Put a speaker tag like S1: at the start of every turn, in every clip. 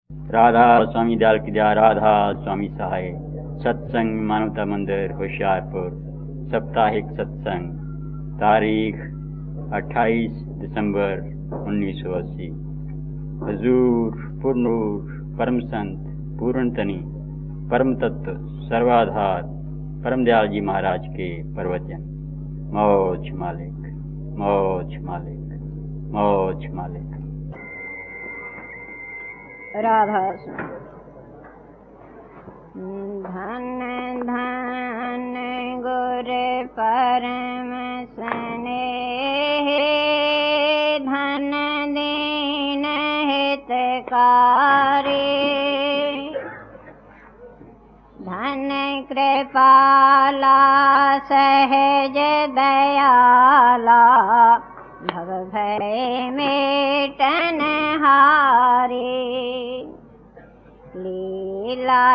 S1: राधा स्वामी दयाल की दया, राधा स्वामी सहाय। सत्संग मानवता मंदिर होशियारपुर, साप्ताहिक सत्संग, तारीख 28 दिसंबर 1980। हजूर पूर्णूर परम संत पूर्णतनी परम तत्व सर्वाधार परम दयाल जी महाराज के प्रवचन। मौज मालिक, मौज मालिक, मौज मालिक।
S2: राधा धन धन गुर परम स्नेह, धन दीन हितकारी, धन कृपाला सहज दयाला, भव भय मेटन हारे। लीला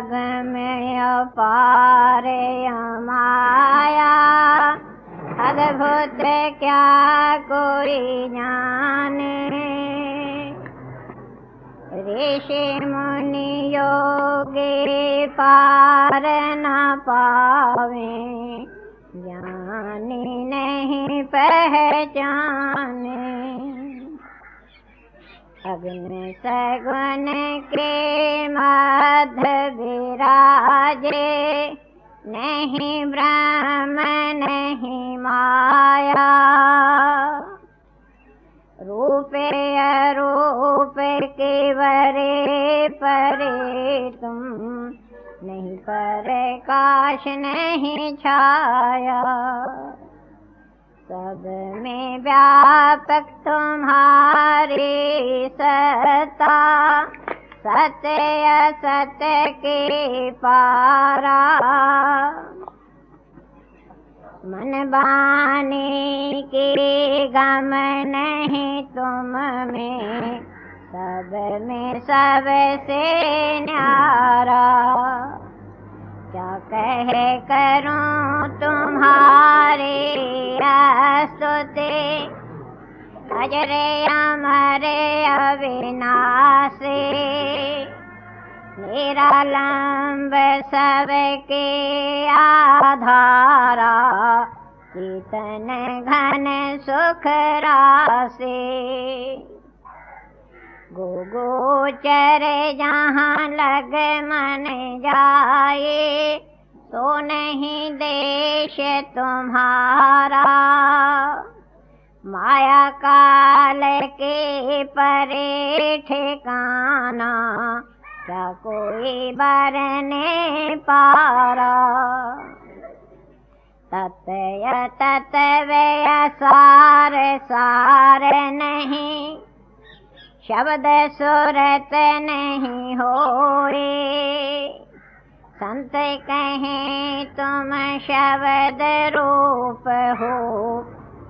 S2: गम्य अपार माया, अद्भुत क्या कोई जाने। ऋषि मुनि योगी पार न पावे, ज्ञानी नहीं पहचाने। अग्नि सगुन के मध्य विराजे, नहीं ब्रह्म नहीं माया। रूप अरूप के वरे परे तुम, नहीं प्रकाश नहीं छाया। सब में व्यापक तुम्हारी सत्ता, सत्य असत्य के पारा। मन बानी के गम नहीं तुम में, सब में सबसे न्यारा। क्या कहे करूं तुम्हारे स्तुति, अजरे अमरे अविनाशी। निरालंब सबके आधारा, कीर्तन घन सुख राशि। गोचर जहाँ लग मन जाए, तो नहीं देश तुम्हारा। माया काल के परे ठिकाना, क्या कोई बरने पारा। तत्व तत्व सार सार नहीं, शब्द सुरत नहीं होए। संत कहें तुम शब्द रूप हो,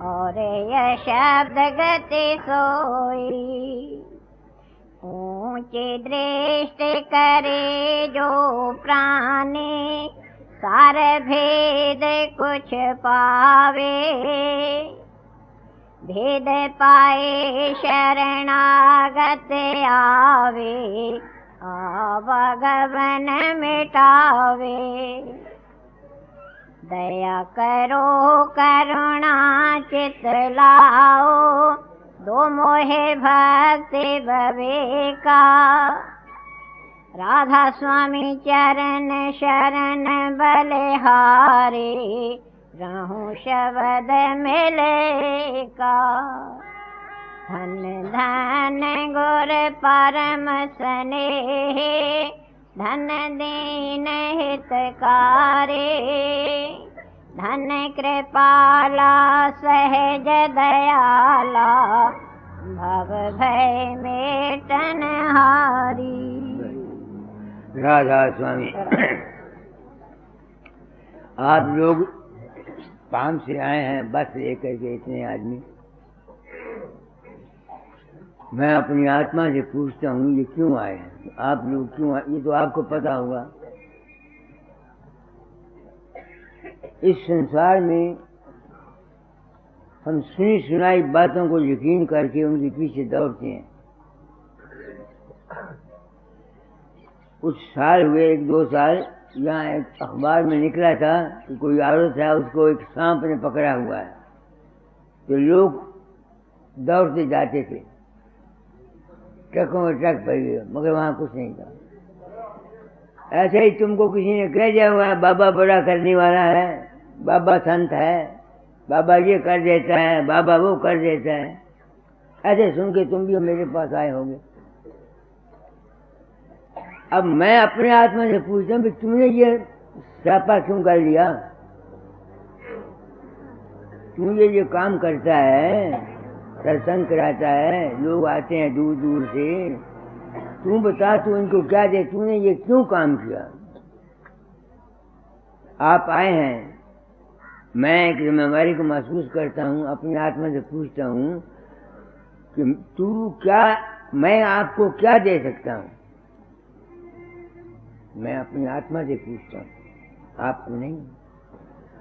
S2: और यह शब्द गति सोई। ऊंची दृष्टि करे जो प्राणी, सार भेद कुछ पावे। भेद पाए शरणागत आवे, आवागमन मिटावे। दया करो करुणा चित लाओ, दो मोहे भक्ति विवेका। राधा स्वामी चरण शरण बलिहारी, रहूं शब्द मिलेगा। धन धन गुर परम स्नेह, धन दीन हितकारी। धन कृपाला सहज दयाला, भव भय मेटन हारी।
S3: राधा स्वामी। आप लोग काम से आए हैं, बस लेकर के इतने आदमी। मैं अपनी आत्मा से पूछता हूँ, ये क्यों आए हैं? आप लोग क्यों आए? ये तो आपको पता होगा। इस संसार में हम सुनी सुनाई बातों को यकीन करके उनके पीछे दौड़ते हैं। कुछ साल हुए, 1-2 साल, यहाँ एक अखबार में निकला था कि कोई औरत है, उसको एक सांप ने पकड़ा हुआ है। तो लोग दौड़ते जाते थे, ट्रकों में ट्रक पड़ गए, मगर वहाँ कुछ नहीं था। ऐसे ही तुमको किसी ने कह दिया हुआ है बाबा बड़ा करने वाला है, बाबा संत है, बाबा ये कर देता है, बाबा वो कर देता है, ऐसे सुन के तुम भी मेरे पास आए होंगे। अब मैं अपने आत्मा से पूछता हूँ कि तुमने ये श्रापा क्यों कर लिया? तू ये काम करता है, सत्संग कराता है, लोग आते हैं दूर दूर से, तू बता तू इनको क्या दे, तूने ये क्यों काम किया? आप आए हैं, मैं एक जिम्मेवारी को महसूस करता हूँ, अपनी आत्मा से पूछता हूँ कि तू क्या, मैं आपको क्या दे सकता हूँ? मैं अपनी आत्मा से पूछता हूँ, आपको नहीं।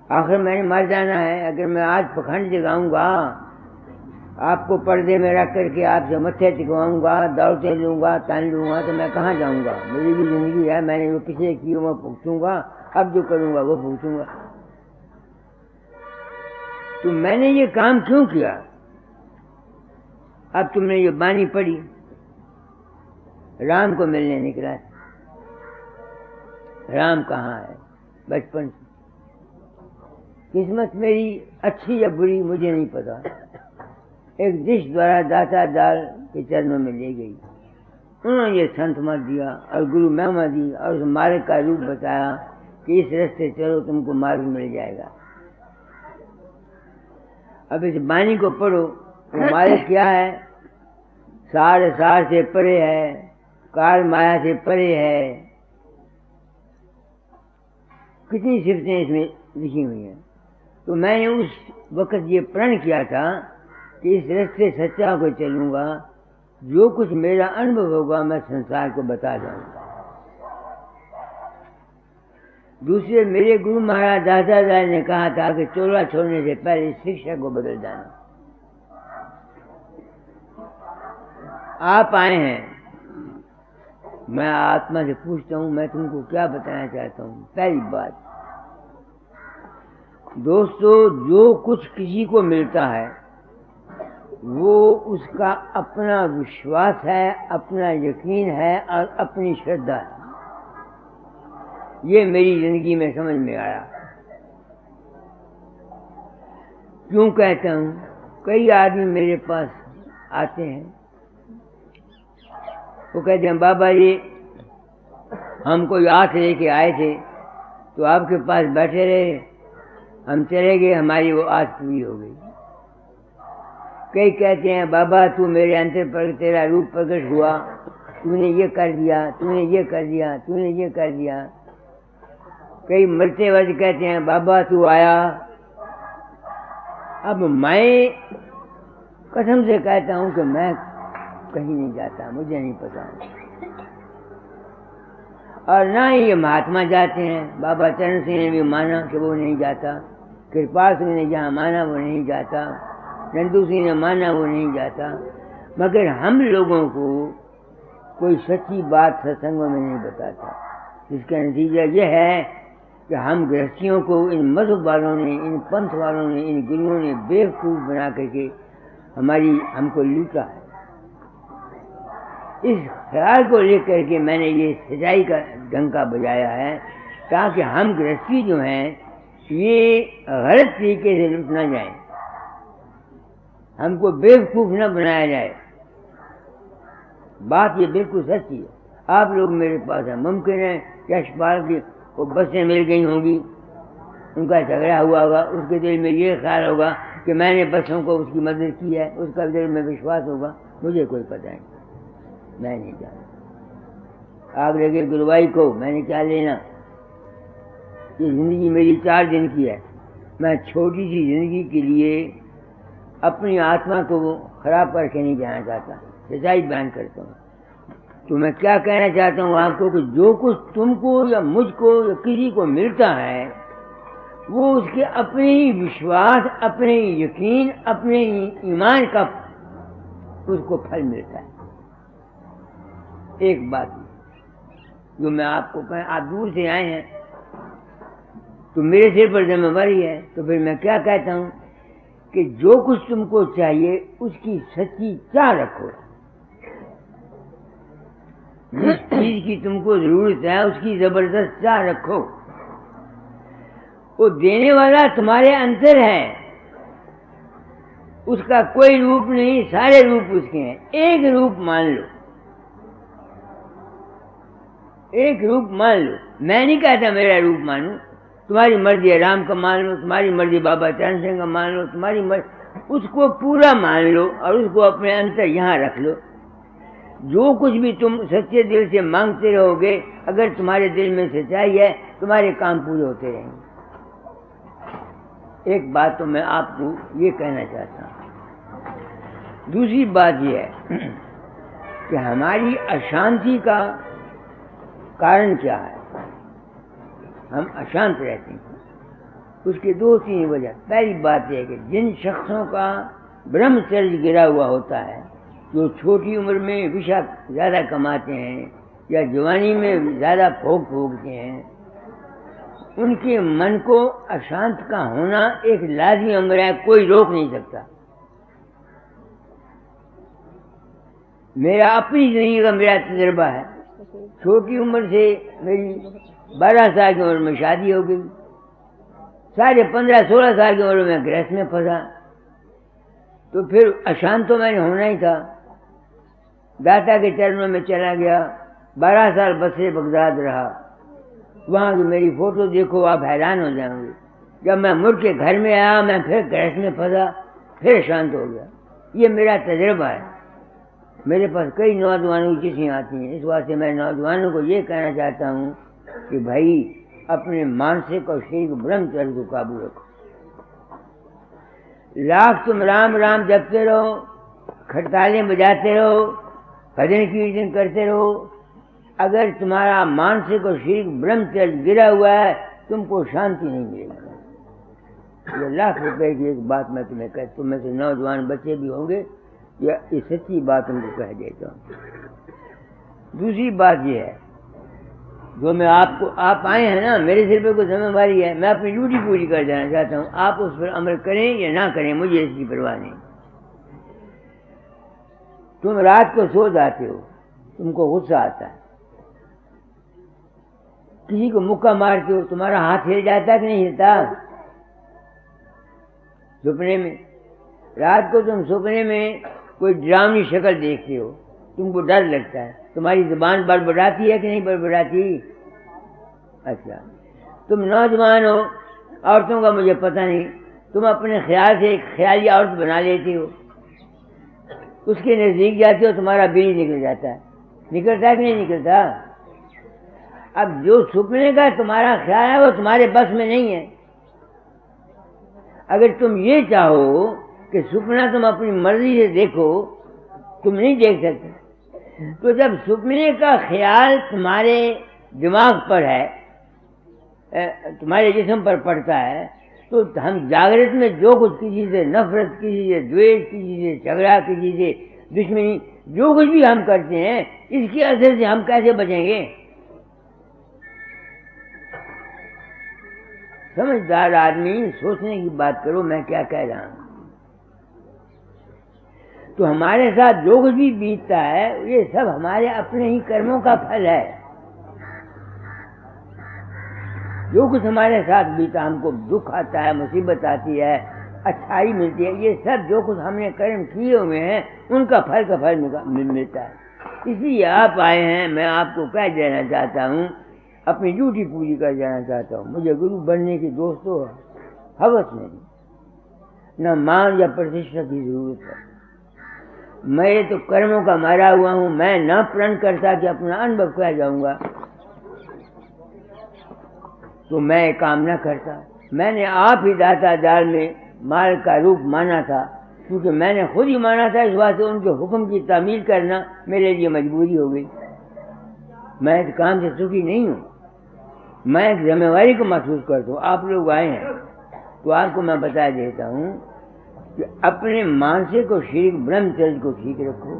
S3: आखिर मैंने मर जाना है। अगर मैं आज पखंड जगाऊंगा, आपको पर्दे में रख करके आपसे मत्थे टिकवाऊंगा, दौड़ते लूंगा, तान लूंगा, तो मैं कहाँ जाऊंगा? मेरी भी जिंदगी है, मैंने जो पिछले की वो भुगतूंगा, अब जो करूंगा वो भुगतूंगा। तो मैंने ये काम क्यों किया? अब तुमने ये बानी पढ़ी, राम को मिलने निकला। राम कहाँ है? बचपन से किस्मत मेरी अच्छी या बुरी मुझे नहीं पता, एक दृष्टि द्वारा दाता दाल के चरणों में ले गई। उन्होंने ये संत मत दिया और गुरु महिमा दी और उस मार्ग का रूप बताया कि इस रास्ते चलो, तुमको मार्ग मिल जाएगा। अब इस बानी को पढ़ो, वो मार्ग क्या है? सार सार से परे है, काल माया से परे है। कितनी सिफतें इसमें लिखी हुई हैं। तो मैंने उस वक्त ये प्रण किया था कि इस रास्ते सच्चा को चलूंगा, जो कुछ मेरा अनुभव होगा मैं संसार को बता जाऊंगा। दूसरे मेरे गुरु महाराज दादादार ने कहा था कि चोला छोड़ने से पहले शिक्षा को बदल जाना। आप आए हैं, मैं आत्मा से पूछता हूं, मैं तुमको क्या बताना चाहता हूं। पहली बात दोस्तों, जो कुछ किसी को मिलता है वो उसका अपना विश्वास है, अपना यकीन है और अपनी श्रद्धा है। ये मेरी जिंदगी में समझ में आया। क्यों कहता हूं? कई आदमी मेरे पास आते हैं, वो कहते हैं बाबा जी हम कोई आस लेके आए थे, तो आपके पास बैठे रहे, हम चले गए, हमारी वो आस पूरी हो गई। कई कहते हैं बाबा तू मेरे अंतर पर तेरा रूप प्रकट हुआ, तूने ये कर दिया, तूने ये कर दिया, तूने ये कर दिया। कई मरते वक्त कहते हैं बाबा तू आया। अब मैं कसम से कहता हूं कि मैं कहीं नहीं जाता, मुझे नहीं पता, और ना ही ये महात्मा जाते हैं। बाबा चरण सिंह ने भी माना कि वो नहीं जाता, कृपाल सिंह ने जहाँ माना वो नहीं जाता, नंदू सिंह ने माना वो नहीं जाता। मगर हम लोगों को कोई सच्ची बात सत्संगों में नहीं बताता, जिसका नतीजा यह है कि हम गृहस्थियों को इन मजहब वालों ने, इन पंथ वालों ने, इन गुरुओं ने बेवकूफ बना करके हमको लूटा है। इस ख्याल को लेकर के मैंने ये सच्चाई का डंका बजाया है, ताकि हम गृहस्थी जो हैं ये गलत तरीके से लूट न जाए, हमको बेवकूफ न बनाया जाए। बात ये बिल्कुल सच्ची है। आप लोग मेरे पास हैं, मुमकिन है यशपाल की वो बसें मिल गई होंगी, उनका झगड़ा हुआ होगा, उसके दिल में ये ख्याल होगा कि मैंने बसों को उसकी मदद की है, उसका दिल में विश्वास होगा। मुझे कोई पता नहीं, मैं नहीं जानता। आग लगे गुरुवाई को मैंने क्या लेना? ये जिंदगी मेरी 4 दिन की है। मैं छोटी सी जिंदगी के लिए अपनी आत्मा को खराब करके नहीं जाना चाहता, सच्चाई बयान करता हूँ। तो मैं क्या कहना चाहता हूँ आपको कि जो कुछ तुमको या मुझको या किसी को मिलता है वो उसके अपने ही विश्वास, अपने ही यकीन, अपने ही ईमान का उसको फल मिलता है। एक बात जो मैं आपको कहें, आप दूर से आए हैं तो मेरे सिर पर जिम्मेवारी है। तो फिर मैं क्या कहता हूँ कि जो कुछ तुमको चाहिए उसकी सच्ची चाह रखो। जिस चीज की तुमको जरूरत है उसकी जबरदस्त चाह रखो। वो देने वाला तुम्हारे अंदर है, उसका कोई रूप नहीं, सारे रूप उसके हैं। एक रूप मान लो, एक रूप मान लो। मैं नहीं कहता मेरा रूप मानो, तुम्हारी मर्जी है राम का मान लो, तुम्हारी मर्जी बाबा चरण सिंह का मान लो, तुम्हारी मर्जी, उसको पूरा मान लो और उसको अपने अंतर यहाँ रख लो। जो कुछ भी तुम सच्चे दिल से मांगते रहोगे, अगर तुम्हारे दिल में सच्चाई है, तुम्हारे काम पूरे होते रहेंगे। एक बात तो मैं आपको ये कहना चाहता हूँ। दूसरी बात ये है कि हमारी अशांति का कारण क्या है। हम अशांत रहते हैं, उसके 2-3 वजह। पहली बात यह है कि जिन शख्सों का ब्रह्मचर्य गिरा हुआ होता है, जो छोटी उम्र में विषा ज़्यादा कमाते हैं या जवानी में ज़्यादा भोग भोगते हैं, उनके मन को अशांत का होना एक लाज़मी अमर है, कोई रोक नहीं सकता। मेरा अपनी जिंदगी का मेरा तजुर्बा है। छोटी उम्र से मेरी 12 साल की उम्र में शादी हो गई, साढ़े 15-16 साल की उम्र में गृहस्थ में फंसा। तो फिर अशांत तो मैंने होना ही था। दाता के चरणों में चला गया, 12 साल बसरे बगदाद रहा। वहाँ की मेरी फोटो देखो, आप हैरान हो जाएंगे। जब मैं मुड़ के घर में आया, मैं फिर गृहस्थ में फंसा, फिर शांत हो गया। ये मेरा तजुर्बा है। मेरे पास कई नौजवानों की चिट्ठियाँ आती हैं। इस वास्ते मैं नौजवानों को ये कहना चाहता हूँ कि भाई अपने मानसिक और शारीरिक ब्रह्मचर्य को काबू रखो। लाख तुम राम राम जपते रहो, खड़तालें बजाते रहो, भजन कीर्तन करते रहो, अगर तुम्हारा मानसिक और शारीरिक ब्रह्मचर्य गिरा हुआ है, तुमको शांति नहीं मिलेगी। ये लाख रुपए की एक बात मैं तुम्हें कह, तुम में से नौजवान बच्चे भी होंगे, या ये सच्ची बात उनको कह देता हूँ। दूसरी बात ये है, जो मैं आपको, आप आए हैं ना, मेरे सिर पे कोई जिम्मेवारी है, मैं अपनी ड्यूटी पूरी कर जाना चाहता हूँ। आप उस पर अमल करें या ना करें, मुझे इसकी परवाह नहीं। तुम रात को सो जाते हो, तुमको गुस्सा आता है, किसी को मुक्का मारते हो, तुम्हारा हाथ हिल जाता है कि नहीं हिलता? सपने में, रात को तुम सपने में कोई डरावनी शक्ल देखते हो, तुमको डर लगता है, तुम्हारी जुबान बड़बड़ाती है कि नहीं बड़बड़ाती? अच्छा, तुम नौजवान हो, औरतों का मुझे पता नहीं, तुम अपने ख्याल से एक ख्याली औरत बना लेती हो, उसके नजदीक जाते हो, तुम्हारा बीड़ी निकल जाता है। निकलता है कि नहीं निकलता? अब जो सपने का तुम्हारा ख्याल है वो तुम्हारे बस में नहीं है। अगर तुम ये चाहो कि सपना तुम अपनी मर्जी से देखो, तुम नहीं देख सकते। तो जब सपने का ख्याल तुम्हारे दिमाग पर है, तुम्हारे जिस्म पर पड़ता है, तो हम जागृत में जो कुछ किसी से नफरत, किसी से द्वेष, किसी से झगड़ा, किसी से दुश्मनी, जो कुछ भी हम करते हैं, इसके असर से हम कैसे बचेंगे? समझदार आदमी सोचने की बात करो, मैं क्या कह रहा हूं। तो हमारे साथ जो कुछ भी बीतता है, ये सब हमारे अपने ही कर्मों का फल है। जो कुछ हमारे साथ बीता, हमको दुख आता है, मुसीबत आती है, अच्छाई मिलती है, ये सब जो कुछ हमने कर्म किए हुए हैं, उनका फल का फल मिलता है। इसलिए आप आए हैं, मैं आपको कह देना चाहता हूँ, अपनी ड्यूटी पूरी कर जाना चाहता हूँ। मुझे गुरु बनने की दोस्तों हवस नहीं, न मान या प्रतिष्ठा की जरूरत है। मैं तो कर्मों का मारा हुआ हूँ, मैं न प्रण करता कि अपना अनुभव कह जाऊंगा, तो मैं काम न करता। मैंने आप ही दाता जाल में माल का रूप माना था, क्योंकि मैंने खुद ही माना था, इस बात से उनके हुक्म की तामील करना मेरे लिए मजबूरी हो गई। मैं इस काम से सुखी नहीं हूँ, मैं एक जिम्मेवारी को महसूस करता हूँ। आप लोग आए हैं तो आपको मैं बता देता हूँ कि अपने मानसिक और शारीरिक ब्रह्मचर्य को ठीक रखो,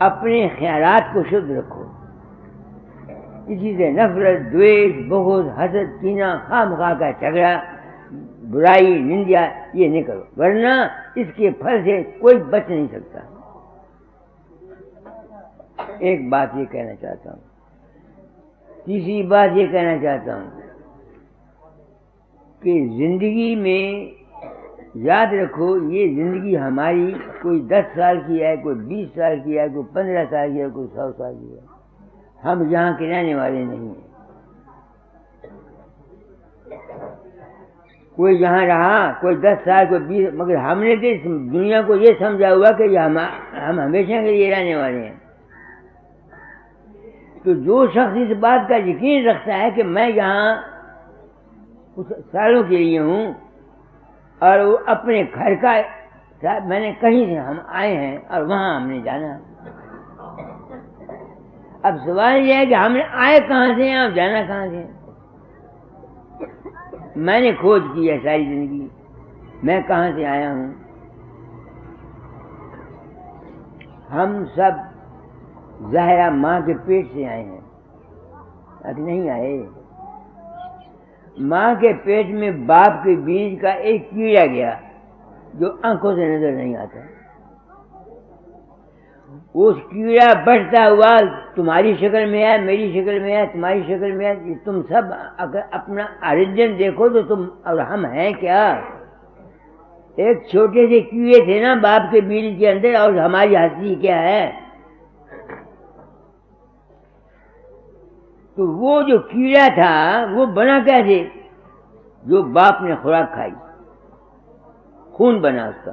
S3: अपने ख्यालात को शुद्ध रखो। किसी से नफरत, द्वेष, बुग़्ज़, हसद, कीना, खामखा का झगड़ा, बुराई, निंदा ये नहीं करो, वरना इसके फल से कोई बच नहीं सकता। एक बात ये कहना चाहता हूँ, तीसरी बात ये कहना चाहता हूँ कि जिंदगी में याद रखो, ये जिंदगी हमारी कोई 10 साल की है, कोई 20 साल की है, कोई 15 साल की है, कोई 100 साल की है। हम यहाँ के रहने वाले नहीं हैं। कोई यहाँ रहा, कोई 10 साल, कोई 20, मगर हमने तो इस दुनिया को ये समझा हुआ कि हम हमेशा के लिए रहने वाले हैं। तो जो शख्स इस बात का यकीन रखता है कि मैं यहाँ कुछ सालों के लिए हूँ और वो अपने घर का, मैंने कहीं से हम आए हैं और वहाँ हमने जाना। अब सवाल यह है कि हमने आए कहाँ से हैं और जाना कहाँ से। मैंने खोज की है सारी जिंदगी, मैं कहाँ से आया हूँ। हम सब ज़ाहिरा माँ के पेट से आए हैं, अभी नहीं आए। माँ के पेट में बाप के बीज का एक कीड़ा गया जो आंखों से नजर नहीं आता। उस कीड़ा बढ़ता हुआ तुम्हारी शक्ल में है, मेरी शक्ल में है, तुम्हारी शक्ल में है। तुम सब अगर अपना ओरिजिन देखो तो तुम और हम हैं क्या? एक छोटे से कीड़े थे ना बाप के बीज के अंदर, और हमारी हस्ती क्या है? तो वो जो कीड़ा था वो बना कैसे? जो बाप ने खुराक खाई, खून बना उसका,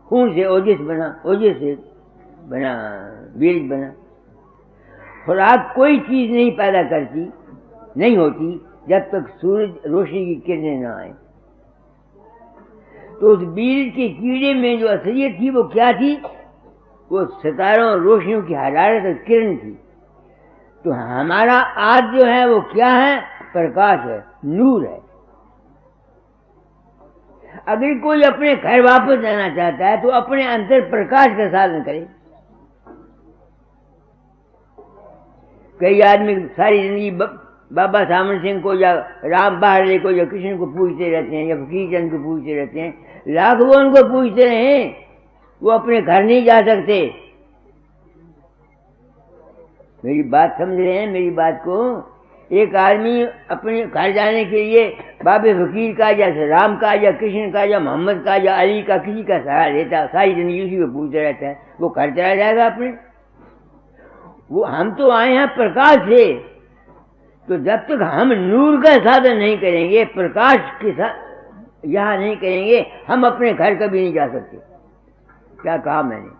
S3: खून से ओजस बना, ओजस से बना बीज बना। खुराक कोई चीज नहीं पैदा करती, नहीं होती जब तक सूरज रोशनी की किरणें न आए। तो उस बीज के कीड़े में जो असलियत थी वो क्या थी? वो सितारों रोशनियों की हरारत और किरण थी। तो हमारा आज जो है वो क्या है? प्रकाश है, नूर है। अगर कोई अपने घर वापस जाना चाहता है तो अपने अंदर प्रकाश का साधन करे। कई आदमी सारी जिंदगी बाबा सामन सिंह को या राम बहादुर को या कृष्ण को पूछते रहते हैं या फकीर चंद को पूछते रहते हैं, लाख वो उनको पूछते रहे, वो अपने घर नहीं जा सकते। मेरी बात समझ रहे हैं मेरी बात को? एक आदमी अपने घर जाने के लिए बाबे फकीर का या राम का या कृष्ण का या मोहम्मद का या अली का किसी का सहारा लेता, सारी जिंदगी उसी को पूछता रहता है, वो घर चला जाएगा अपने? वो हम तो आए हैं प्रकाश से, तो जब तक हम नूर का साधन नहीं करेंगे, प्रकाश के साथ यहाँ नहीं करेंगे, हम अपने घर कभी नहीं जा सकते। क्या कहा मैंने?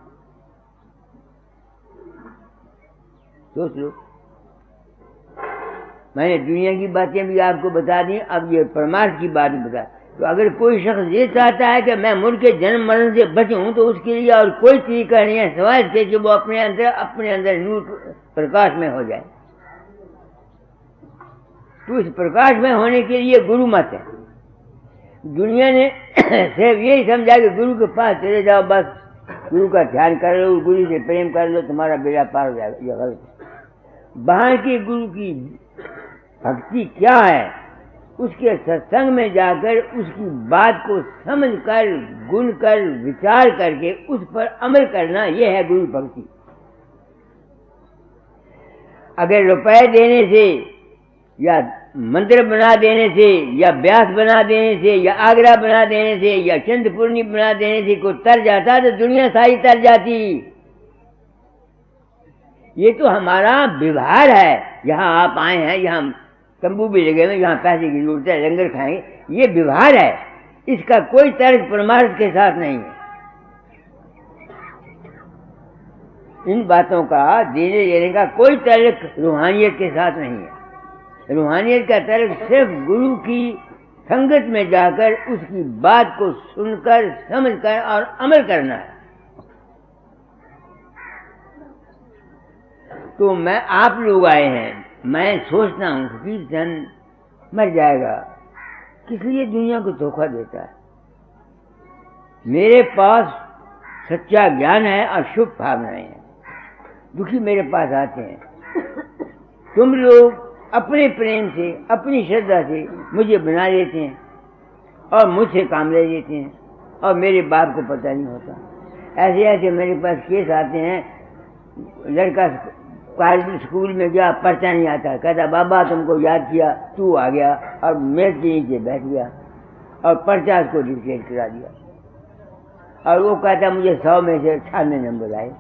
S3: सोच लो। मैंने दुनिया की बातें भी आपको बता दी, अब ये परमार्थ की बात बता। तो अगर कोई शख्स ये चाहता है कि मैं मुल्क के जन्म मरण से बचूं, तो उसके लिए और कोई तरीका नहीं है सिवाय इसके कि वो अपने अंदर नूर प्रकाश में हो जाए। तो इस प्रकाश में होने के लिए गुरु मत है। दुनिया ने सिर्फ यही समझा कि गुरु के पास चले जाओ, बस गुरु का ध्यान कर लो, गुरु से प्रेम कर लो, तुम्हारा बेड़ा पार हो जाएगा। यह गलत है। बाहर के गुरु की भक्ति क्या है? उसके सत्संग में जाकर उसकी बात को समझकर, गुण कर, विचार करके उस पर अमल करना, यह है गुरु भक्ति। अगर रुपए देने से या मंदिर बना देने से या ब्यास बना देने से या आगरा बना देने से या चिंतपूर्णी बना देने से कोई तर जाता तो दुनिया सारी तर जाती। ये तो हमारा व्यवहार है। यहाँ आप आए हैं, यहाँ तंबू भी लगे हुए, यहाँ पैसे की जरूरत है, लंगर खाएंगे, ये व्यवहार है। इसका कोई तर्क परमार्थ के साथ नहीं है। इन बातों का देने लेने का कोई तर्क रूहानियत के साथ नहीं है। रूहानियत का तर्क सिर्फ गुरु की संगत में जाकर उसकी बात को सुनकर, समझकर और अमल करना है। तो मैं आप लोग आए हैं, मैं सोचता हूँ फकीर चंद मर जाएगा, किस लिए दुनिया को धोखा देता है? मेरे पास सच्चा ज्ञान है और शुभ भावनाएं हैं। दुखी मेरे पास आते हैं। तुम लोग अपने प्रेम से, अपनी श्रद्धा से मुझे बना लेते हैं और मुझसे काम ले लेते हैं, और मेरे बाप को पता नहीं होता। ऐसे ऐसे मेरे पास केस आते हैं, लड़का कॉलेज स्कूल में गया, पर्चा नहीं आता, कहता बाबा तुमको याद किया, तू आ गया और मेज के नीचे बैठ गया और पर्चा उसको डिक्लेयर करा दिया, और वो कहता मुझे 100 में से 98 नंबर आए।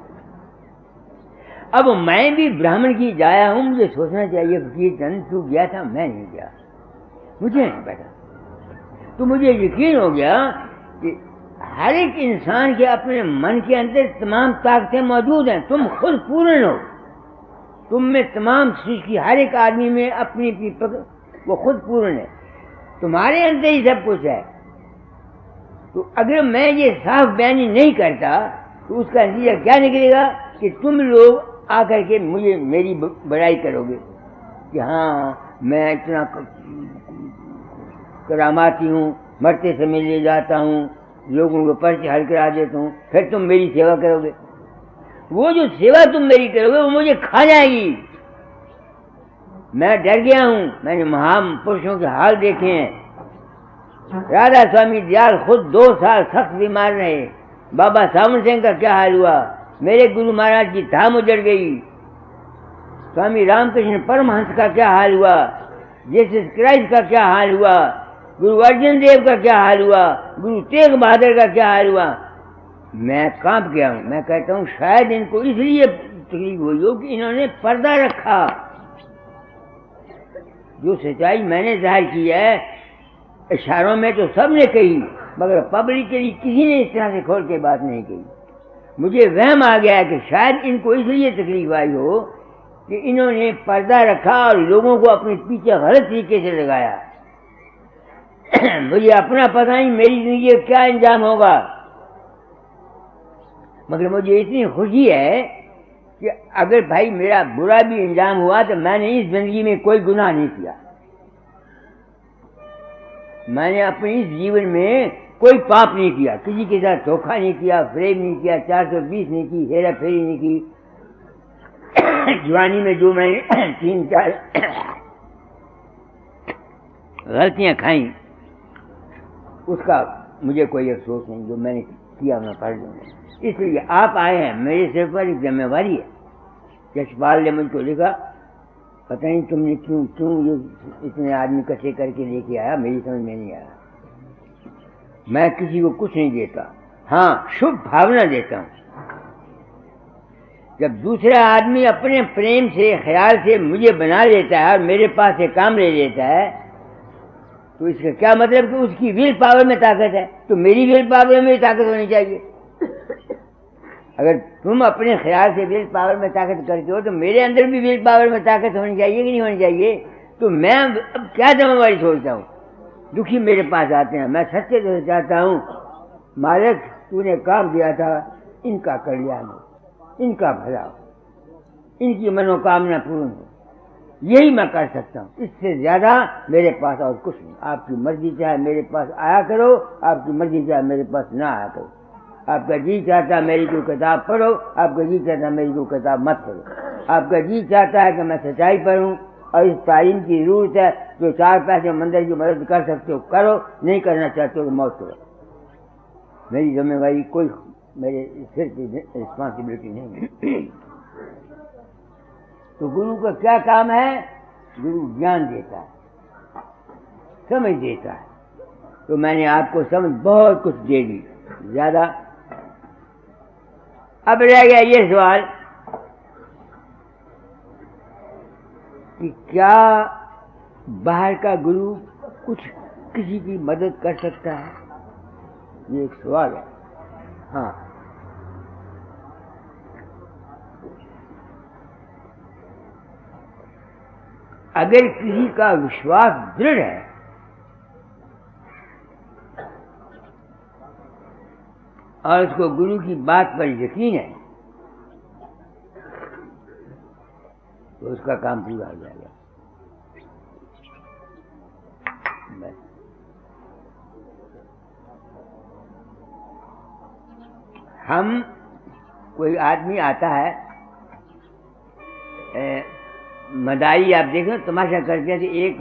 S3: अब मैं भी ब्राह्मण की जाया हूं, मुझे सोचना चाहिए फकीर तू गया था, मैं नहीं गया, मुझे नहीं पता। तो मुझे यकीन हो गया कि हर एक इंसान के अपने मन के अंदर तमाम ताकतें मौजूद हैं। तुम खुद पूर्ण हो, तुम में तमाम सृष्टि, हर एक आदमी में अपनी वो खुद पूर्ण है, तुम्हारे अंदर ही सब कुछ है। तो अगर मैं ये साफ बयानी नहीं करता तो उसका नतीजा क्या निकलेगा कि तुम लोग आकर के मुझे मेरी बड़ाई करोगे कि हाँ मैं इतना करामाती हूँ, मरते समय ले जाता हूँ, लोगों को पर्चे हल करा देता हूँ, फिर तुम मेरी सेवा करोगे। वो जो सेवा तुम मेरी करोगे वो मुझे खा जाएगी। मैं डर गया हूँ, मैंने महापुरुषों के हाल देखे हैं। राधा स्वामी दयाल खुद 2 साल सख्त बीमार रहे। बाबा सावन सिंह का क्या हाल हुआ, मेरे गुरु महाराज की धाम उजड़ गई। स्वामी रामकृष्ण परमहंस का क्या हाल हुआ, जीसस क्राइस्ट का क्या हाल हुआ, गुरु अर्जन देव का क्या हाल हुआ, गुरु तेग बहादुर का क्या हाल हुआ। मैं कांप गया हूं। मैं कहता हूं शायद इनको इसलिए तकलीफ हुई हो कि इन्होंने पर्दा रखा। जो सच्चाई मैंने जाहिर की है इशारों में तो सबने कही, मगर पब्लिक के लिए किसी ने इस तरह से खोल के बात नहीं कही। मुझे वहम आ गया कि शायद इनको इसलिए तकलीफ आई हो कि इन्होंने पर्दा रखा और लोगों को अपने पीछे गलत तरीके से लगाया। मुझे अपना पता नहीं मेरी जिंदगी का क्या इंजाम होगा, मगर मुझे इतनी खुशी है कि अगर भाई मेरा बुरा भी इंजाम हुआ तो मैंने इस जिंदगी में कोई गुनाह नहीं किया। मैंने अपने इस जीवन में कोई पाप नहीं किया, किसी के साथ धोखा नहीं किया, फ्रेब नहीं किया, 420 नहीं की, हेरा फेरी नहीं की। जवानी में जो मैंने 3-4 गलतियां खाई उसका मुझे कोई अफसोस नहीं, जो मैंने किया मैं पढ़ लूँगा। इसलिए आप आए हैं, मेरे सिर पर एक जिम्मेवारी है। यशपाल ने मुझको लिखा, पता नहीं तुमने क्यों ये इतने आदमी इकट्ठे करके लेके आया, मेरी समझ में नहीं आया। मैं किसी को कुछ नहीं देता, हाँ शुभ भावना देता हूँ। जब दूसरा आदमी अपने प्रेम से, ख्याल से मुझे बना लेता है और मेरे पास से काम ले लेता है, तो इसका क्या मतलब कि उसकी विल पावर में ताकत है, तो मेरी विल पावर में ताकत होनी चाहिए। अगर तुम अपने ख्याल से विल पावर में ताकत करते हो तो मेरे अंदर भी विल पावर में ताकत होनी चाहिए कि नहीं होनी चाहिए। तो मैं अब क्या जिम्मेवारी सोचता हूँ। दुखी मेरे पास आते हैं, मैं सच्चे से चाहता हूँ मालिक तूने काम दिया था, इनका कल्याण हो, इनका भला हो, इनकी मनोकामना पूर्ण हो, यही मैं कर सकता हूँ। इससे ज्यादा मेरे पास और कुछ नहीं। आपकी मर्जी चाहे मेरे पास आया करो, आपकी मर्जी चाहे मेरे पास ना आया करो। आपका जी चाहता मेरी कोई किताब पढ़ो, आपका जी चाहता मेरी कोई किताब मत पढ़ो। आपका जी चाहता है कि मैं सच्चाई पढ़ूं और इस तालीम की जरूरत है, जो 4 पैसे मंदिर की मदद कर सकते हो करो, नहीं करना चाहते हो तो मौत करो। मेरी जिम्मेवारी कोई मेरे सिर की रिस्पॉन्सिबिलिटी नहीं है। तो गुरु का क्या काम है? गुरु ज्ञान देता है, समझ देता है। तो मैंने आपको समझ बहुत कुछ दे दी, ज्यादा। अब रह गया ये सवाल कि क्या बाहर का गुरु कुछ किसी की मदद कर सकता है? ये एक सवाल है। हाँ, अगर किसी का विश्वास दृढ़ है और उसको गुरु की बात पर यकीन है तो उसका काम पूरा हो जाएगा। बस कोई आदमी आता है मदाई आप देखो तमाशा करते थे, एक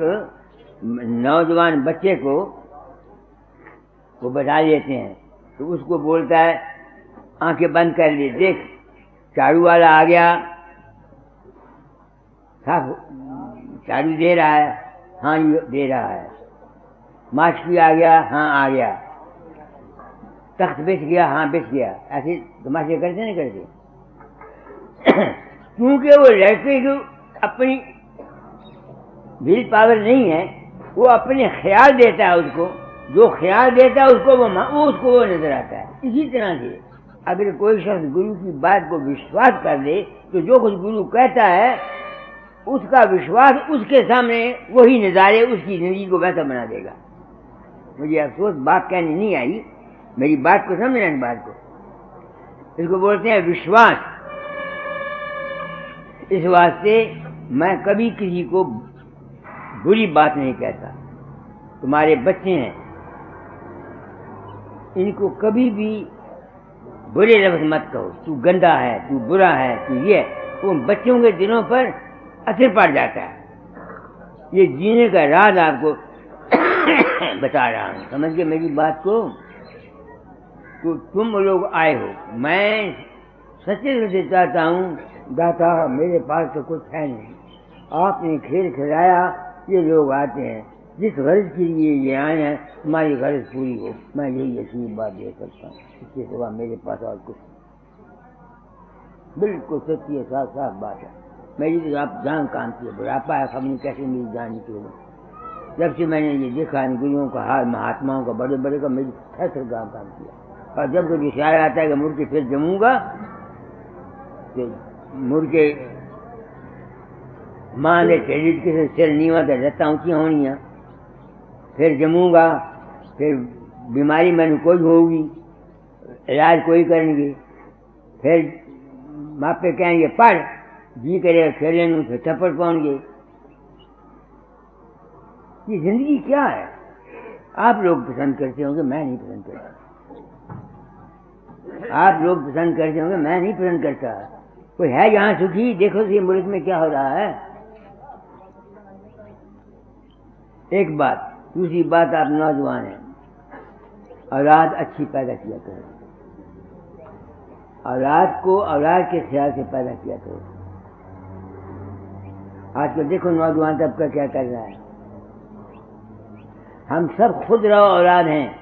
S3: नौजवान बच्चे को वो बता देते हैं तो उसको बोलता है आंखें बंद कर ली, देख झाड़ू वाला आ गया, साफ झाड़ू दे रहा है, हाँ ये दे रहा है, मास्की आ गया, हाँ आ गया, तख्त बिछ गया, हाँ बिछ गया। ऐसे तमाशे करते नहीं करते? क्योंकि वो लड़के को अपनी विल पावर नहीं है, वो अपने ख्याल देता है, उसको जो ख्याल देता है उसको वो नजर आता है। इसी तरह से अगर कोई शख्स गुरु की बात को विश्वास कर दे तो जो कुछ गुरु कहता है उसका विश्वास उसके सामने वही नज़ारे उसकी जिंदगी को बेहतर बना देगा। मुझे अफसोस बात कहनी नहीं आई, मेरी बात को समझना, इस बात को, इसको बोलते हैं विश्वास। इस वास्ते मैं कभी किसी को बुरी बात नहीं कहता। तुम्हारे बच्चे हैं, इनको कभी भी बुरे लफ्ज मत कहो, तू गंदा है, तू बुरा है, तू ये, उन बच्चों के दिलों पर असर पड़ जाता है। ये जीने का राज आपको बता रहा हूँ, समझ गए मेरी बात को? तो तुम लोग आए हो, मैं सच्चे से चाहता हूँ, दाता मेरे पास तो कुछ है नहीं, आपने खेल खिलाया, ये लोग आते हैं, जिस गर्ज के लिए ये आए हैं तुम्हारी गर्ज पूरी हो, मैं यही अच्छी बात दे सकता हूँ, इसके सिवा मेरे पास और कुछ बिल्कुल सच्ची है, साफ साफ बात है। मेरी तो आप जान कामती है, बुढ़ापा है, खबर नहीं कैसे मेरी जान निकलेगी। जब से मैंने ये देखा इन गुरुओं का हाल, महात्माओं का, बड़े बड़े का, मेरी फैसर काम काम किया। और जब कभी ख्याल आता है कि मुड़ के फिर जमूंगा तो मुड़ के मान ले क्रेडिट के सिर नीवा तो रत्ता ऊँची होनी है, फिर जमूंगा, फिर बीमारी मैंने कोई होगी, इलाज कोई करेंगे, फिर मापे कहेंगे पढ़, जी करेगा खेले नू, फिर थप्पड़ पाओगे। ये जिंदगी क्या है? आप लोग पसंद करते होंगे, मैं नहीं पसंद करता। आप लोग पसंद करते होंगे, मैं नहीं पसंद करता। कोई है यहाँ सुखी? देखो ये मुल्क में क्या हो रहा है। एक बात, दूसरी बात, आप नौजवान हैं, औलाद अच्छी पैदा किया करो, औलाद को औलाद के ख्याल से पैदा किया करो। आजकल देखो नौजवान तबका क्या कर रहा है। हम सब खुद रहो औलाद हैं।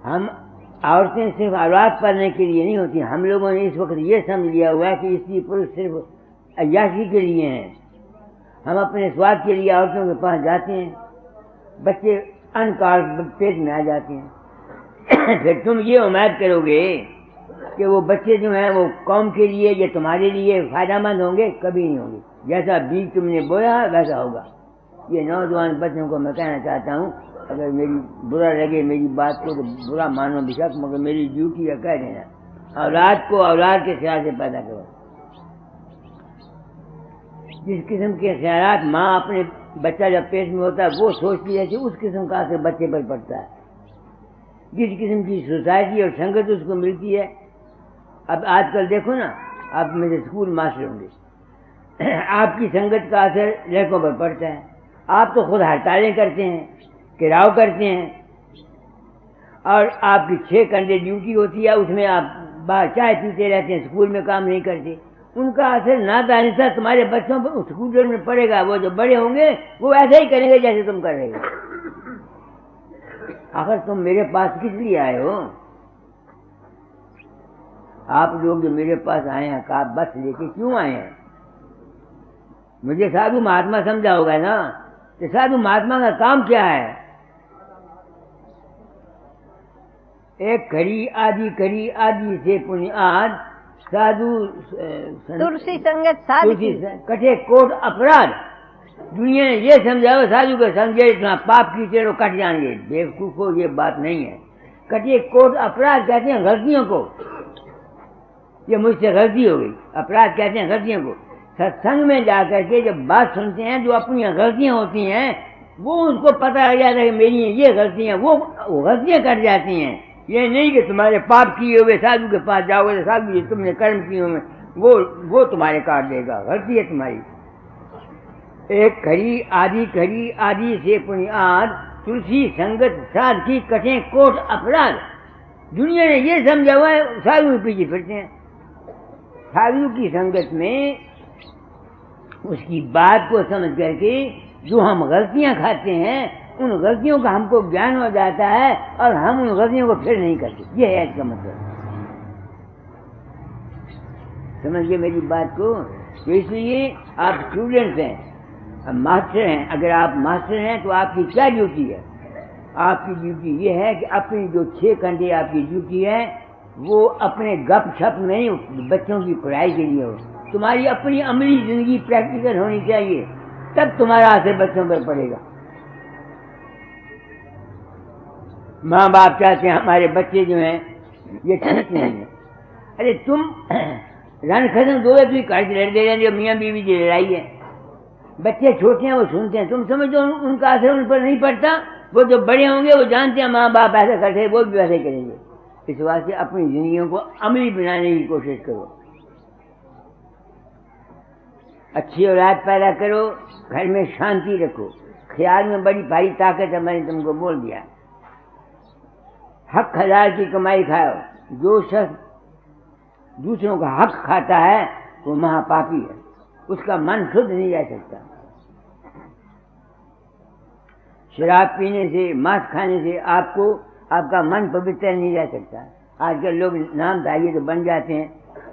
S3: हम औरतें सिर्फ औलाद पालने के लिए नहीं होती। हम लोगों ने इस वक्त ये समझ लिया हुआ है कि स्त्री पुरुष सिर्फ अय्याशी के लिए हैं। हम अपने स्वाद के लिए औरतों के पास जाते हैं, बच्चे अनकाल पेट में आ जाते हैं। फिर तुम ये उम्मीद करोगे कि वो बच्चे जो हैं वो कौम के लिए या तुम्हारे लिए फायदेमंद होंगे? कभी नहीं होंगे। जैसा बीज तुमने बोया वैसा होगा। ये नौजवान बच्चों को मैं कहना चाहता हूँ, अगर मेरी बुरा लगे मेरी बात को तो बुरा मानो बेशक, मगर मेरी ड्यूटी है कह देना, औलाद को औलाद के ख्याल से पैदा करो। जिस किस्म के ख्यालात माँ अपने बच्चा जब पेट में होता है वो सोचती है कि उस किस्म का असर बच्चे पर पड़ता है। जिस किस्म की सोसाइटी और संगत उसको मिलती है। अब आजकल देखो ना, आप मेरे स्कूल मास्टर होंगे, आपकी संगत का असर लड़कों पर पड़ता है। आप तो खुद हड़तालें करते हैं, किराव करते हैं, और आपकी 6 घंटे ड्यूटी होती है, उसमें आप बाहर चाय पीते रहते हैं, स्कूल में काम नहीं करते। उनका असर ना दानिशा तुम्हारे बच्चों पर स्कूल में पड़ेगा। वो जो बड़े होंगे वो ऐसा ही करेंगे जैसे तुम कर रहे हो। आखिर तुम मेरे पास किस लिए आए हो? आप लोग जो मेरे पास आए हैं का बस लेके क्यों आए हैं? मुझे साधु महात्मा समझा होगा ना, कि साधु महात्मा का काम क्या है? एक खरी आदि से पुण्य आज साधु
S2: तुलसी संगत साधु
S3: कटे कोट अपराध। दुनिया ने ये समझाओ साधु को समझे इतना पाप की चेड़ो कट जाएंगे। बेवकूफो, ये बात नहीं है। कटे कोट अपराध कहते हैं गलतियों को। ये मुझसे गलती हो गई, अपराध कहते हैं गलतियों को। सत्संग में जाकर के जब बात सुनते हैं जो अपनी गलतियां होती हैं, वो उसको पता लग जाता है कि मेरी ये गलतियां, वो गलतियां कट जाती हैं। ये नहीं कि तुम्हारे पाप किए हुए साधु के पास जाओगे तो साधु जी तुमने कर्म किए हुए वो तुम्हारे काट देगा। गलती है तुम्हारी। एक खरी आदि से पुण्याद, तुलसी संगत साध की कटें कोट अपराध। दुनिया ने ये समझा हुआ है, साधु के पीछे फिरते हैं। साधु की संगत में उसकी बात को समझ करके जो हम गलतियां खाते हैं, उन गलतियों का हमको ज्ञान हो जाता है और हम उन गलतियों को फिर नहीं करते। ये है इसका मतलब। समझ गए मेरी बात को? तो इसलिए आप स्टूडेंट्स हैं, अब मास्टर हैं। अगर आप मास्टर हैं तो आपकी क्या ड्यूटी है? आपकी ड्यूटी ये है कि अपनी जो 6 घंटे आपकी ड्यूटी है वो अपने गप छप नहीं, बच्चों की पढ़ाई के लिए हो। तुम्हारी अपनी अमली जिंदगी प्रैक्टिकल होनी चाहिए, तब तुम्हारा असर बच्चों पर पड़ेगा। माँ बाप चाहते हैं हमारे बच्चे जो हैं ये ठीक नहीं है। अरे तुम रन खत्म दो है, तुम काट लड़ दे रहे, मियाँ बीवी की लड़ाई है। बच्चे छोटे हैं, वो सुनते हैं। तुम समझो उनका असर उन पर नहीं पड़ता। वो जो बड़े होंगे वो जानते हैं माँ बाप ऐसा करते हैं, वो भी वैसे करेंगे। इस वास्ते अपनी जिंदगियों को अमली बनाने की कोशिश करो। अच्छी औलाद पैदा करो, घर में शांति रखो। ख्याल में बड़ी भारी ताकत है, मैंने तुमको बोल दिया। हक हलाल की कमाई खाओ। जो शख्स दूसरों का हक खाता है वो महापापी है, उसका मन शुद्ध नहीं रह सकता। शराब पीने से, मांस खाने से आपका मन पवित्र नहीं रह सकता। आजकल लोग नाम चाहिए तो बन जाते हैं।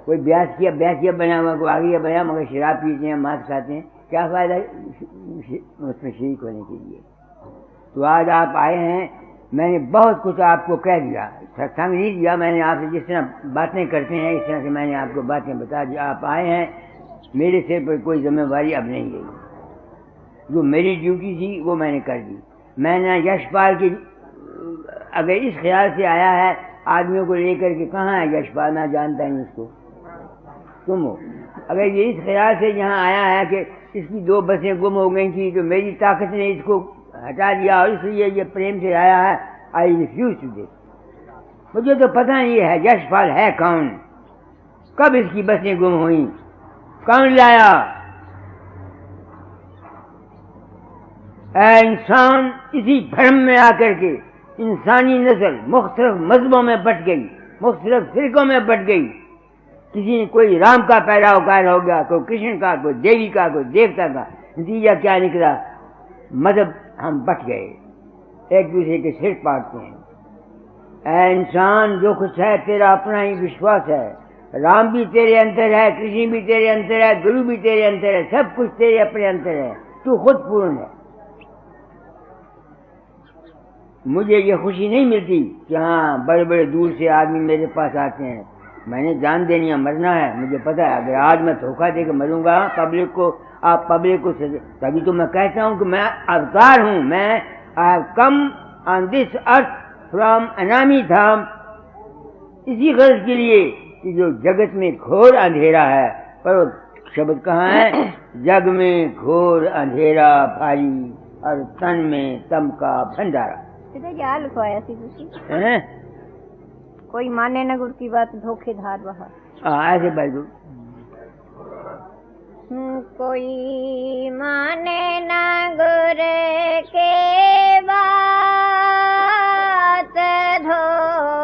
S3: कोई ब्यासिया बना हुआ, कोई आगे बना, मगर शराब पीते हैं, मांस खाते हैं। क्या फायदा उसमें शरीक होने के लिए? तो आज आप आए हैं, मैंने बहुत कुछ आपको कह दिया, सत्संग नहीं दिया मैंने आपसे। जिस तरह बातें करते हैं इस तरह से मैंने आपको बातें बता दी। आप आए हैं, मेरे सिर पर कोई जिम्मेवारी अब नहीं है। जो मेरी ड्यूटी थी वो मैंने कर दी। मैंने यशपाल की, अगर इस ख्याल से आया है आदमियों को लेकर के, कहाँ है यशपाल? मैं जानता नहीं उसको, तुम हो। अगर ये इस ख्याल से यहाँ आया है कि इसकी 2 बसें गुम हो गई थी तो मेरी ताकत ने इसको हटा दिया और इसलिए ये प्रेम से आया है, आई रिफ्यूज टू दिस। मुझे तो पता नहीं है यशपाल है कौन, कब इसकी बसें गुम हुई, कौन लाया? इंसान इसी भ्रम में आकर के इंसानी नस्ल मुख्तलिफ मजहबों में बट गई, मुख्तलिफ फिरकों में बट गई। किसी ने कोई राम का पैरोकार हो गया, कोई कृष्ण का, कोई देवी का, कोई देवता का। नतीजा क्या निकला? मजहब हम बट गए, एक दूसरे के सिर पाटते हैं। इंसान जो कुछ है तेरा अपना ही विश्वास है। राम भी तेरे अंदर है, कृष्ण भी तेरे अंदर है, गुरु भी तेरे अंदर है, सब कुछ तेरे अपने अंदर है। तू खुद पूर्ण है। मुझे ये खुशी नहीं मिलती कि हाँ बड़े बड़े दूर से आदमी मेरे पास आते हैं। मैंने जान देनी है, मरना है, मुझे पता है। अगर आज मैं धोखा देकर मरूंगा पब्लिक को, आप पब्लिक को, तभी तो मैं कहता हूँ कि मैं अवतार हूँ। मैं I have come on this earth from Anami Dham, इसी गर्ज के लिए कि जो जगत में घोर अंधेरा है। पर वो शब्द कहाँ है? जग में घोर अंधेरा भारी और तन में तम का भंडारा।
S2: क्या लिखवाया थी कोई माने न गुरु की बात, धोखेधार वहाँ
S3: ऐसे बात।
S2: कोई माने न गुरु के बात,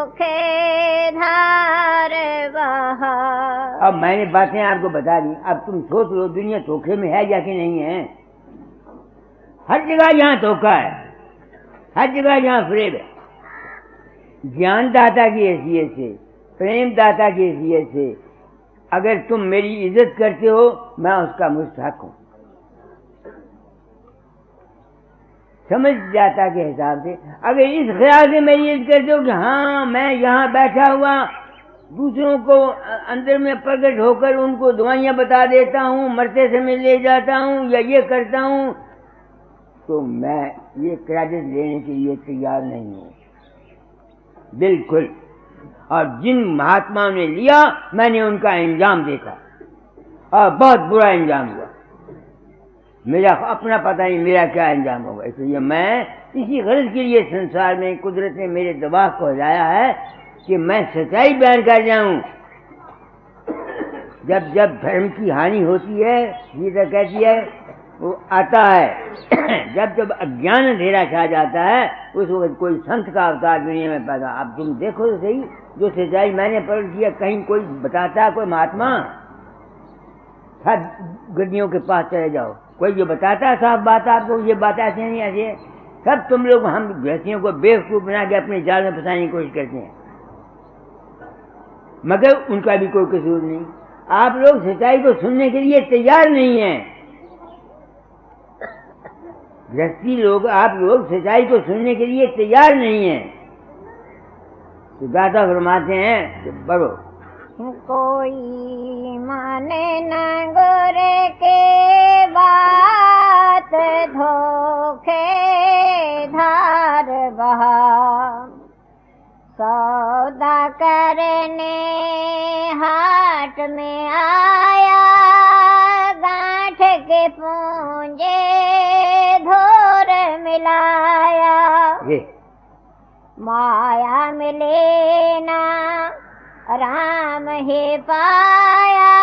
S2: धोखेधार वहाँ।
S3: अब मैंने बातें आपको बता दी, अब तुम सोच लो दुनिया धोखे में है या कि नहीं है। हर जगह यहाँ धोखा है, हर जगह यहाँ फ्रेब है। ज्ञानदाता की हैसियत से, प्रेम दाता की हैसियत से अगर तुम मेरी इज्जत करते हो, मैं उसका मुस्तहक हूँ। समझ जाता के हिसाब से अगर इस ख्याल से मेरी इज्जत करते हो कि हाँ मैं यहाँ बैठा हुआ दूसरों को अंदर में प्रकट होकर उनको दुआइयाँ बता देता हूँ, मरते समय ले जाता हूँ या ये करता हूँ, तो मैं ये क्रेडिट लेने के लिए तैयार नहीं हूँ बिल्कुल। और जिन महात्माओं ने लिया मैंने उनका इंजाम देखा और बहुत बुरा इंजाम हुआ। मेरा अपना पता नहीं मेरा क्या इंजाम होगा। इसलिए मैं इसी गर्ज के लिए संसार में कुदरत ने मेरे दिमाग को हिलाया है कि मैं सच्चाई बयान कर जाऊं। जब जब धर्म की हानि होती है, गीता कहती है, वो आता है। जब जब अज्ञान अंधेरा छा जाता है, उस वक्त कोई संत का अवतार दुनिया में पैदा। अब तुम देखो तो सही, जो सच्चाई मैंने पढ़ किया, कहीं कोई बताता है, कोई महात्मा? सब गड्डियों के पास चले जाओ, कोई जो बताता है साफ बात आपको, ये बात ऐसे नहीं ऐसे। सब तुम लोग हम गृहस्थियों को बेवकूफ बना के अपने जाल में फंसाने की कोशिश करते हैं, मगर उनका भी कोई कसूर नहीं। आप लोग सच्चाई को सुनने के लिए तैयार नहीं हैं। गृहस्थी लोग, आप लोग सच्चाई को सुनने के लिए तैयार नहीं हैं। तो दादा फरमाते हैं कि पढ़ो।
S2: कोई माने न गोरे के बात, धोखे धार बहा। सौदा करने हाट में आया, गांठ के पूंजे धोर मिलाया। माया मिले ना राम ही पाया,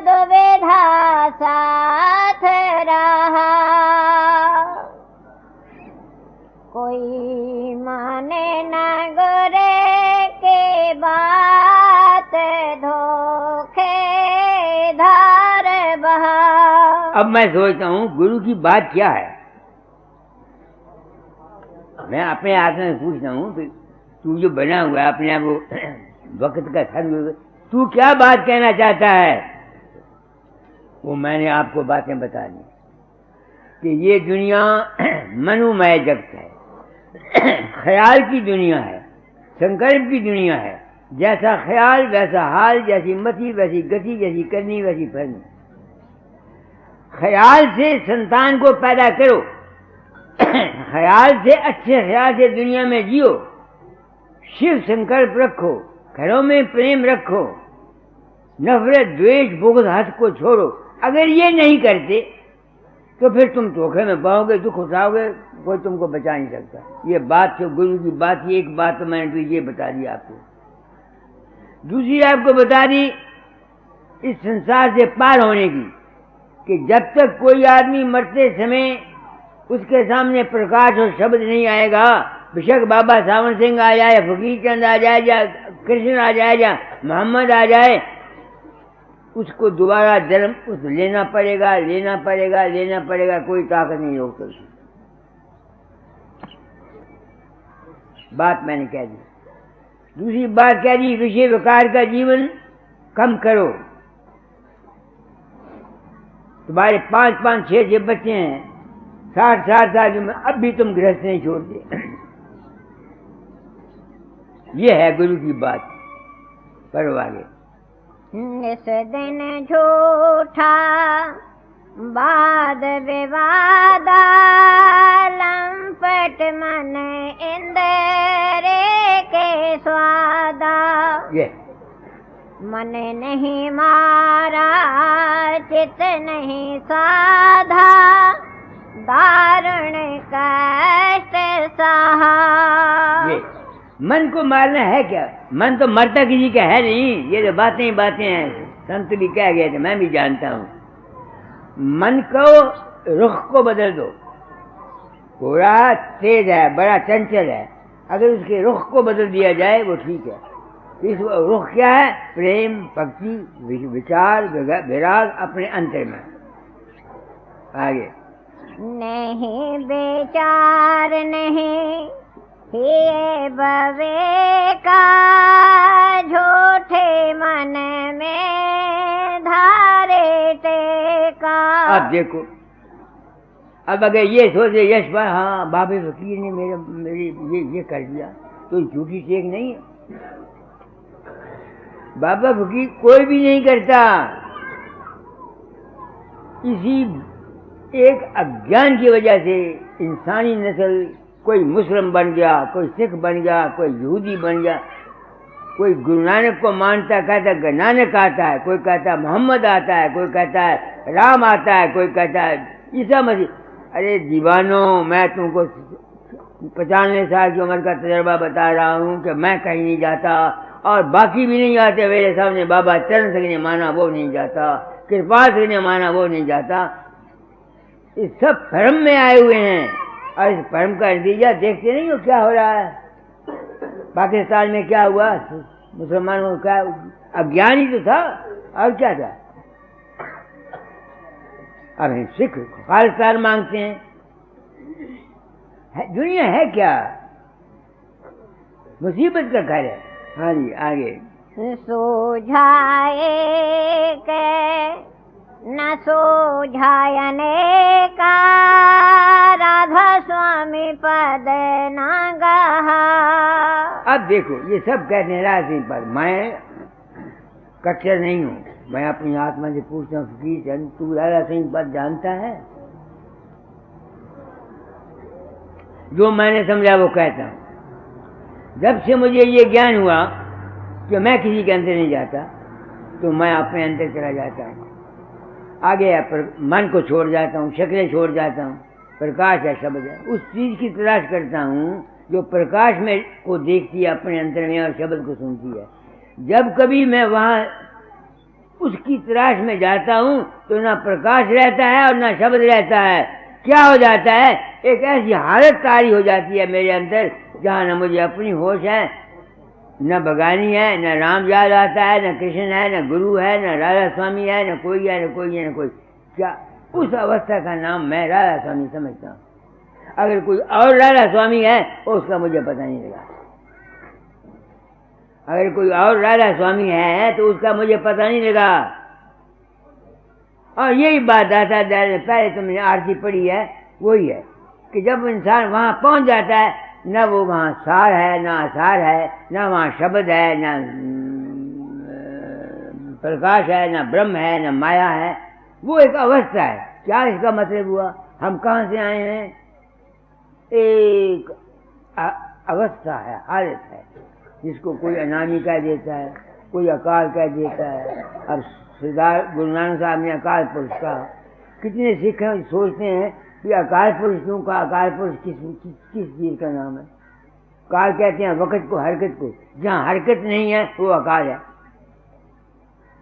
S2: दुविधा साथ रहा। कोई माने ना गोरे के बात, धोखे धार बहा।
S3: अब मैं सोचता हूँ गुरु की बात क्या है। मैं अपने आप में पूछता हूँ, तू जो बना हुआ है अपने आप वक्त का सर्व, तू क्या बात कहना चाहता है? वो मैंने आपको बातें बता दी कि ये दुनिया मनोमय जगत है, ख्याल की दुनिया है, संकल्प की दुनिया है। जैसा ख्याल वैसा हाल, जैसी मति वैसी गति, जैसी करनी वैसी फलनी। ख्याल से संतान को पैदा करो, ख्याल से, अच्छे ख्याल से दुनिया में जियो, शिव संकल्प रखो, घरों में प्रेम रखो, नफरत द्वेष बुग़्ज़ हद को छोड़ो। अगर ये नहीं करते तो फिर तुम धोखे में पाओगे, दुख उठाओगे, कोई तुमको बचा नहीं सकता। ये बात तो गुरु की बात ही। एक बात तो मैंने तो ये बता दी आपको, दूसरी आपको बता दी इस संसार से पार होने की, कि जब तक कोई आदमी मरते समय उसके सामने प्रकाश और शब्द नहीं आएगा, बेशक बाबा सावन सिंह आ जाए, फकीर चंद आ जाए, या कृष्ण आ जाए, या मोहम्मद आ जाए, उसको दोबारा जन्म उस लेना पड़ेगा, लेना पड़ेगा, लेना पड़ेगा। कोई ताकत नहीं रोक सकती। बात मैंने कह दी। दूसरी बात कह दी, विषय विकार का जीवन कम करो। तुम्हारे 5-5, 6-6 बच्चे हैं, 60-60 साल में, अब भी तुम गृहस्थ नहीं छोड़ते। ये है गुरु की बात। पढ़ो आगे।
S2: इस दिन झूठा वाद विवादा, लंपट मन इंद्र के स्वादा। मन नहीं मारा, चित नहीं साधा, दारुण कष्ट सहा।
S3: मन को मारना है क्या? मन तो मरता किसी का है नहीं। ये तो बातें ही बातें हैं। संत भी कह गए थे, मैं भी जानता हूँ। मन को, रुख को बदल दो। घोड़ा तेज है, बड़ा चंचल है, अगर उसके रुख को बदल दिया जाए वो ठीक है। इस रुख क्या है? प्रेम, भक्ति, विचार, विराग अपने अंतर में। आगे।
S2: नहीं विचार नहीं ये बवे का, झूठे मन में धारे टेका।
S3: अब देखो, अब अगर ये सोचे यश भाई, हाँ बाबे फकीर ने मेरी ये कर दिया, तो झूठी टेक नहीं है। बाबा फकीर कोई भी नहीं करता। इसी एक अज्ञान की वजह से इंसानी नस्ल, कोई मुस्लिम बन गया, कोई सिख बन गया, कोई यहूदी बन गया, कोई गुरु नानक को मानता, कहता है नानक आता है, कोई कहता है मोहम्मद आता है, कोई कहता है राम आता है, कोई कहता है ईसा मसीह। अरे दीवानों, मैं तुमको 95 साल की उम्र का तजर्बा बता रहा हूँ कि मैं कहीं नहीं जाता और बाकी भी नहीं जाते मेरे सामने। बाबा चरण से माना वो नहीं जाता, कृपा से माना वो नहीं जाता। इस सब भ्रम में आए हुए हैं और इस भ्रम का नतीजा देखते नहीं हो क्या हो रहा है। पाकिस्तान में क्या हुआ, मुसलमानों को क्या अज्ञान ही तो था और क्या था। अब हम सिख खालिस्तान मांगते हैं, दुनिया है क्या, मुसीबत का घर है। हाँ जी आगे।
S2: सोझाए के न सोझायने का, राधा स्वामी पद न गहा।
S3: अब देखो ये सब कहते हैं राधा सिंह पद। मैं कट्टर नहीं हूँ, मैं अपनी आत्मा से पूछता हूँ फकीर चंद तू राधा सिंह पद जानता है? जो मैंने समझा वो कहता हूँ। जब से मुझे ये ज्ञान हुआ कि मैं किसी के अंदर नहीं जाता, तो मैं अपने अंदर चला जाता हूँ। आगे मन को छोड़ जाता हूँ, शक्लें छोड़ जाता हूँ, प्रकाश है शब्द है, उस चीज की तलाश करता हूँ जो प्रकाश में को देखती है अपने अंदर में और शब्द को सुनती है। जब कभी मैं वहाँ उसकी तलाश में जाता हूँ तो ना प्रकाश रहता है और ना शब्द रहता है। क्या हो जाता है, एक ऐसी हालत तारी हो जाती है मेरे अंदर जहाँ न मुझे अपनी होश है, न बगानी है, न राम याद आता है, न कृष्ण है, न गुरु है, न राधा स्वामी है, न कोई है, न कोई है, न कोई। क्या उस अवस्था का नाम मैं राधा स्वामी समझता हूँ। अगर कोई और राधा स्वामी है तो उसका मुझे पता नहीं लगा। अगर कोई और राधा स्वामी है तो उसका मुझे पता नहीं लगा। और यही बात आता है, पहले तुमने आरती पढ़ी है, वही है कि जब इंसान वहाँ पहुँच जाता है, न वो वहाँ सार है, न आसार है, न वहाँ शब्द है, न प्रकाश है, न ब्रह्म है, न माया है। वो एक अवस्था है। क्या इसका मतलब हुआ, हम कहाँ से आए हैं? एक अवस्था है, हालत है, जिसको कोई अनामी कह देता है, कोई अकाल कह देता है। अब सरदार गुरु नानक साहब ने अकाल पुरुष कहा। कितने सिख हैं सोचते हैं कि अकाल पुरुष क्यों कहा, अकाल पुरुष किस चीज का नाम है? काल कहते हैं वक़्त को, हरकत को। जहाँ हरकत नहीं है वो अकाल है।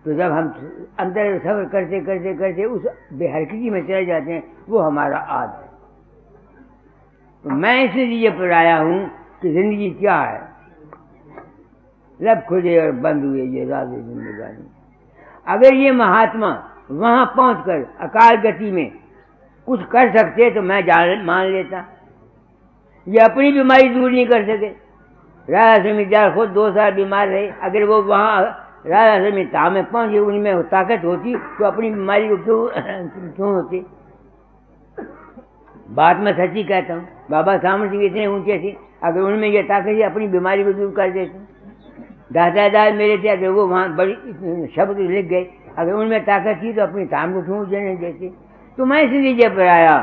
S3: तो जब हम अंदर सफर करते करते करते उस बेहरकती में चले जाते हैं, वो हमारा आद है। तो मैं इसलिए पर आया हूँ कि जिंदगी क्या है, लब खुले और बंद हुए ये राज जिंदगानी। अगर ये महात्मा वहां पहुंचकर अकाल गति में कुछ कर सकते तो मैं मान लेता। ये अपनी बीमारी दूर नहीं कर सके। राजा समिदार खुद 2 साल बीमार रहे। अगर वो वहाँ राजा समिता में पहुंचे, उनमें ताकत होती तो अपनी बीमारी को क्यों होती। बात मैं सच्ची कहता हूँ। बाबा सामर सिंह इतने ऊंचे थे, अगर उनमें ये ताकत थी अपनी बीमारी को दूर कर देते। दादादार मेरे थे, अगर वो वहाँ बड़ी शब्द लिख गए, अगर उनमें ताकत थी तो अपनी ताम को क्यों देने देते। तो मैं इसलिए पर आया,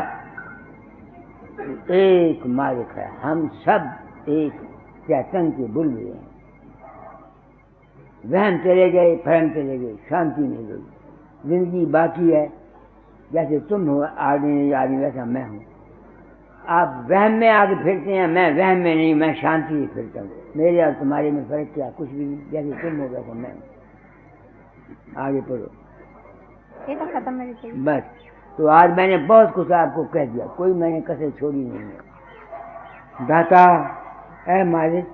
S3: एक मालिक है, हम सब एक चैतन्य के बुलबुल हैं। वहम चले गए, भ्रम चले गए, शांति मिल गई। जिंदगी बाकी है। जैसे तुम हो आदमी वैसा मैं हूँ। आप वहम में आगे फिरते हैं, मैं वहम में नहीं, मैं शांति से फिरता हूँ। मेरे और तुम्हारे में फर्क क्या, कुछ भी नहीं। जैसे तुम हो वैसा मैं हूँ। आगे पढ़ो।
S2: ये तो खत्म है
S3: बस। तो आज मैंने बहुत कुछ आपको कह दिया, कोई मैंने कसर छोड़ी नहीं है। दाता ऐ मालिक,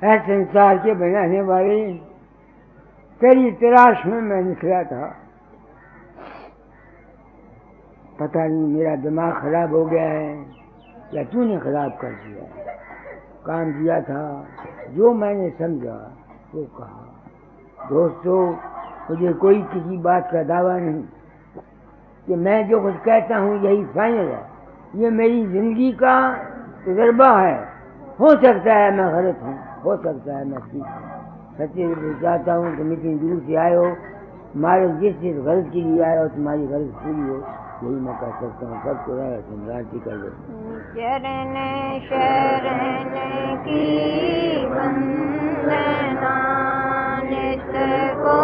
S3: ऐ संसार के बनाने वाले, तेरी तलाश में मैं निकला था। पता नहीं मेरा दिमाग खराब हो गया है या तूने खराब कर दिया है। काम किया था, जो मैंने समझा वो कहा। दोस्तों, मुझे कोई किसी बात का दावा नहीं कि मैं जो कुछ कहता हूँ यही फाइनल है। ये मेरी जिंदगी का तजर्बा है। हो सकता है मैं गलत हूँ, हो सकता है मैं ठीक हूँ। सच्चे चाहता हूँ कि मीटिंग दूर से आए हो, हमारे जिस गलत के लिए आए हो, तुम्हारी गलत पूरी हो, यही मैं कह सकता हूँ। सबको राजी कर लो।
S2: चरण शरण की वंदना नित को